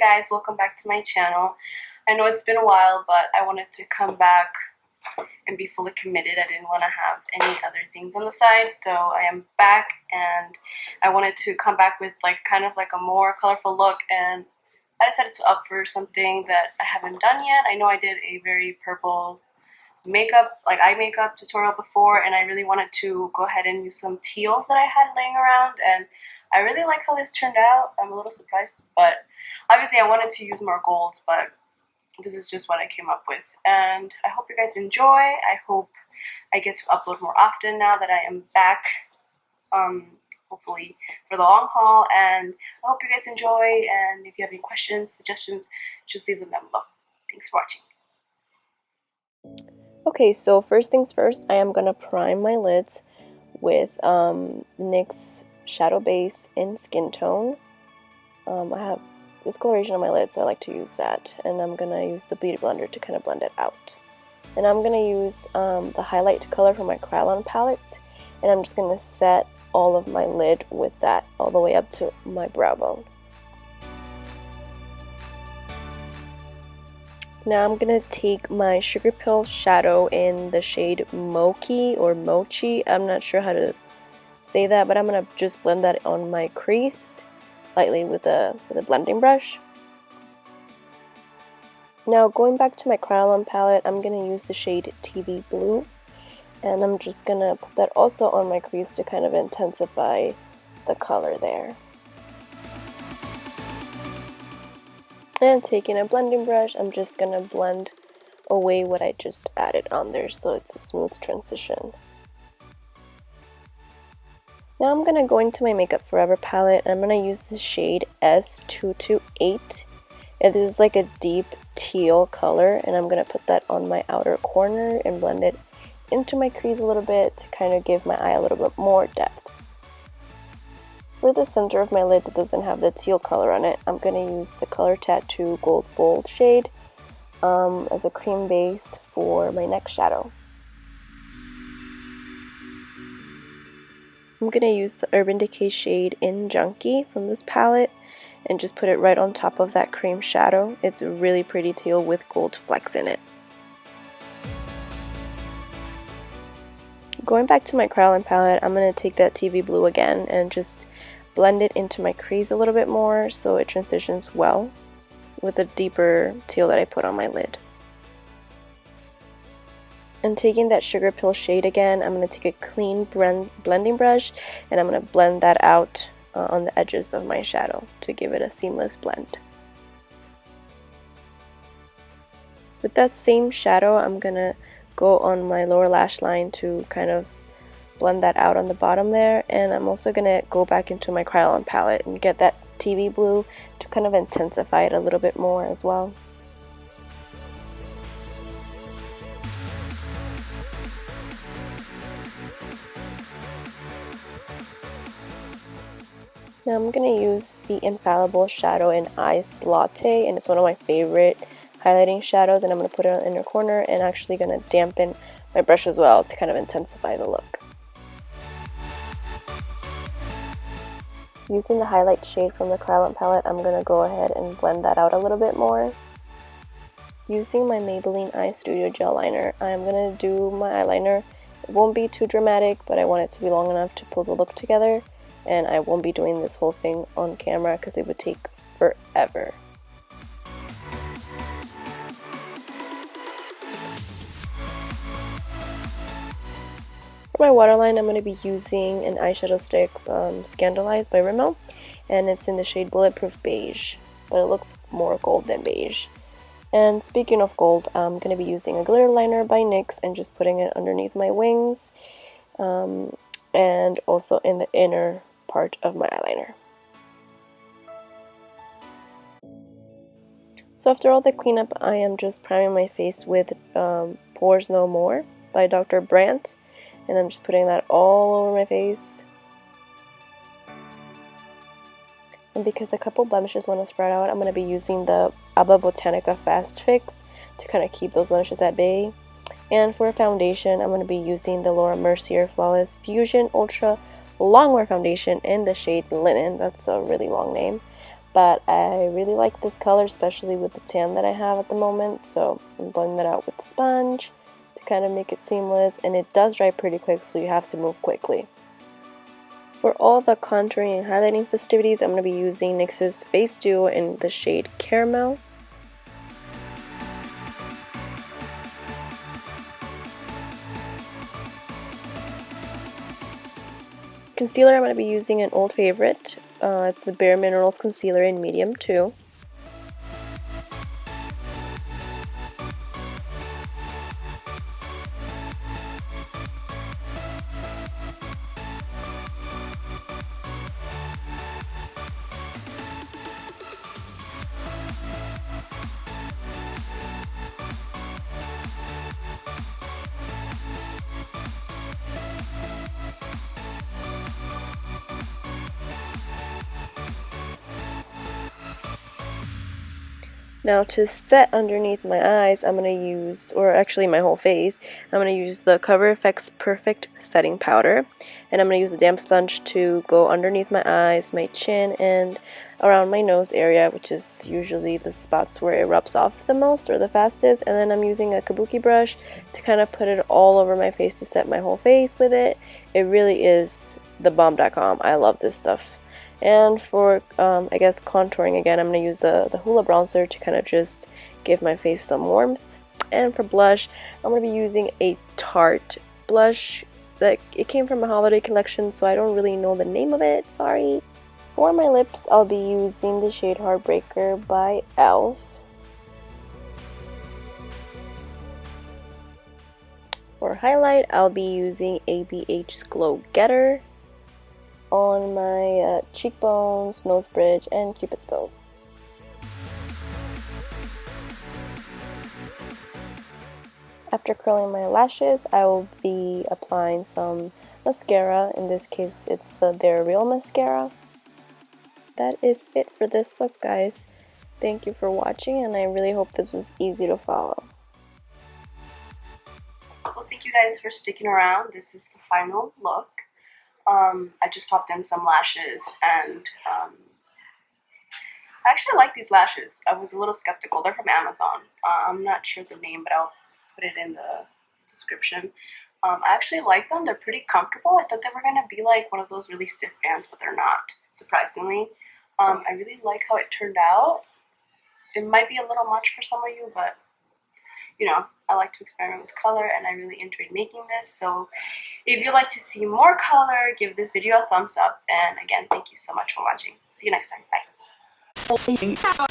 guys, welcome back to my channel. I know it's been a while, but I wanted to come back and be fully committed. I didn't want to have any other things on the side, so I am back and I wanted to come back with kind of a more colorful look, and I decided to opt for something that I haven't done yet. I know I did a very purple makeup, eye makeup tutorial before, and I really wanted to go ahead and use some teals that I had laying around, and I really like how this turned out. I'm a little surprised, but obviously I wanted to use more golds, but this is just what I came up with. And I hope you guys enjoy. I hope I get to upload more often now that I am back, hopefully for the long haul. And I hope you guys enjoy, and if you have any questions, suggestions, just leave them down below. Thanks for watching. Okay, so first things first, I am going to prime my lids with NYX Shadow Base in Skintone. I have discoloration on my lid, so I like to use that. And I'm going to use the Beauty Blender to kind of blend it out. And I'm going to use the highlight color from my Kryolan palette. And I'm just going to set all of my lid with that all the way up to my brow bone. Now I'm going to take my Sugar Pill shadow in the shade Mochi or Mochi. I'm not sure how to say that, but I'm going to just blend that on my crease lightly with a blending brush. Now going back to my Kryolan palette, I'm going to use the shade TV Blue, and I'm just going to put that also on my crease to kind of intensify the color there. And taking a blending brush, I'm just going to blend away what I just added on there so it's a smooth transition. Now I'm going to go into my Makeup Forever palette, and I'm going to use the shade S228. And this is like a deep teal color, and I'm going to put that on my outer corner and blend it into my crease a little bit to kind of give my eye a little bit more depth. For the center of my lid that doesn't have the teal color on it, I'm going to use the Color Tattoo Gold Bold shade as a cream base for my next shadow. I'm going to use the Urban Decay shade in Junkie from this palette and just put it right on top of that cream shadow. It's a really pretty teal with gold flecks in it. Going back to my Kryolan palette, I'm going to take that TV Blue again and just blend it into my crease a little bit more so it transitions well with the deeper teal that I put on my lid. And taking that Sugar Pill shade again, I'm going to take a clean blending brush and I'm going to blend that out on the edges of my shadow to give it a seamless blend. With that same shadow, I'm going to go on my lower lash line to kind of blend that out on the bottom there, and I'm also going to go back into my Kryolan palette and get that TV Blue to kind of intensify it a little bit more as well. Now I'm going to use the Infallible shadow in Iced Latte, and it's one of my favorite highlighting shadows, and I'm going to put it on the inner corner and actually going to dampen my brush as well to kind of intensify the look. Using the highlight shade from the Kryolan palette, I'm going to go ahead and blend that out a little bit more. Using my Maybelline Eye Studio Gel Liner, I'm going to do my eyeliner. It won't be too dramatic, but I want it to be long enough to pull the look together. And I won't be doing this whole thing on camera because it would take forever. For my waterline, I'm going to be using an eyeshadow stick, Scandalized by Rimmel, and it's in the shade Bulletproof Beige, but it looks more gold than beige. And speaking of gold, I'm going to be using a glitter liner by NYX and just putting it underneath my wings, and also in the inner part of my eyeliner. So after all the cleanup, I am just priming my face with Pores No More by Dr.Brandt, and I'm just putting that all over my face. And because a couple blemishes want to spread out, I'm going to be using the Alba Botanica Fast Fix to kind of keep those blemishes at bay. And for foundation, I'm going to be using the Laura Mercier Flawless Fusion Ultra Longwear Foundation in the shade Linen. That's a really long name. but I really like this color, especially with the tan that I have at the moment. So I'm blending that out with the sponge to kind of make it seamless, and it does dry pretty quick, so you have to move quickly. For all the contouring and highlighting festivities, I'm going to be using NYX's Face Duo in the shade Caramel. Concealer, I'm going to be using an old favorite. It's the Bare Minerals Concealer in Medium 2. Now to set underneath my eyes, I'm going to use, or actually my whole face, I'm going to use the Cover FX Perfect Setting Powder. And I'm going to use a damp sponge to go underneath my eyes, my chin, and around my nose area, which is usually the spots where it rubs off the most or the fastest. And then I'm using a kabuki brush to kind of put it all over my face to set my whole face with it. It really is the bomb.com. I love this stuff. And for, I guess, contouring again, I'm going to use the Hoola bronzer to kind of just give my face some warmth. And for blush, I'm going to be using a Tarte blush. It came from a holiday collection, so I don't really know the name of it, sorry. For my lips, I'll be using the shade Heartbreaker by e.l.f. For highlight, I'll be using ABH's Glow Getter on my cheekbones, nose bridge, and cupid's bow. After curling my lashes, I will be applying some mascara. In this case, it's the Bare Real mascara. That is it for this look, guys. Thank you for watching, and I really hope this was easy to follow. Well, thank you guys for sticking around. This is the final look. I just popped in some lashes, and I actually like these lashes. I was a little skeptical. They're from Amazon. I'm not sure the name, but I'll put it in the description. I actually like them. They're pretty comfortable. I thought they were going to be like one of those really stiff bands, but they're not, surprisingly. I really like how it turned out. It might be a little much for some of you, but you know, I like to experiment with color, and I really enjoyed making this. So if you'd like to see more color, give this video a thumbs up. And again, thank you so much for watching. See you next time. Bye.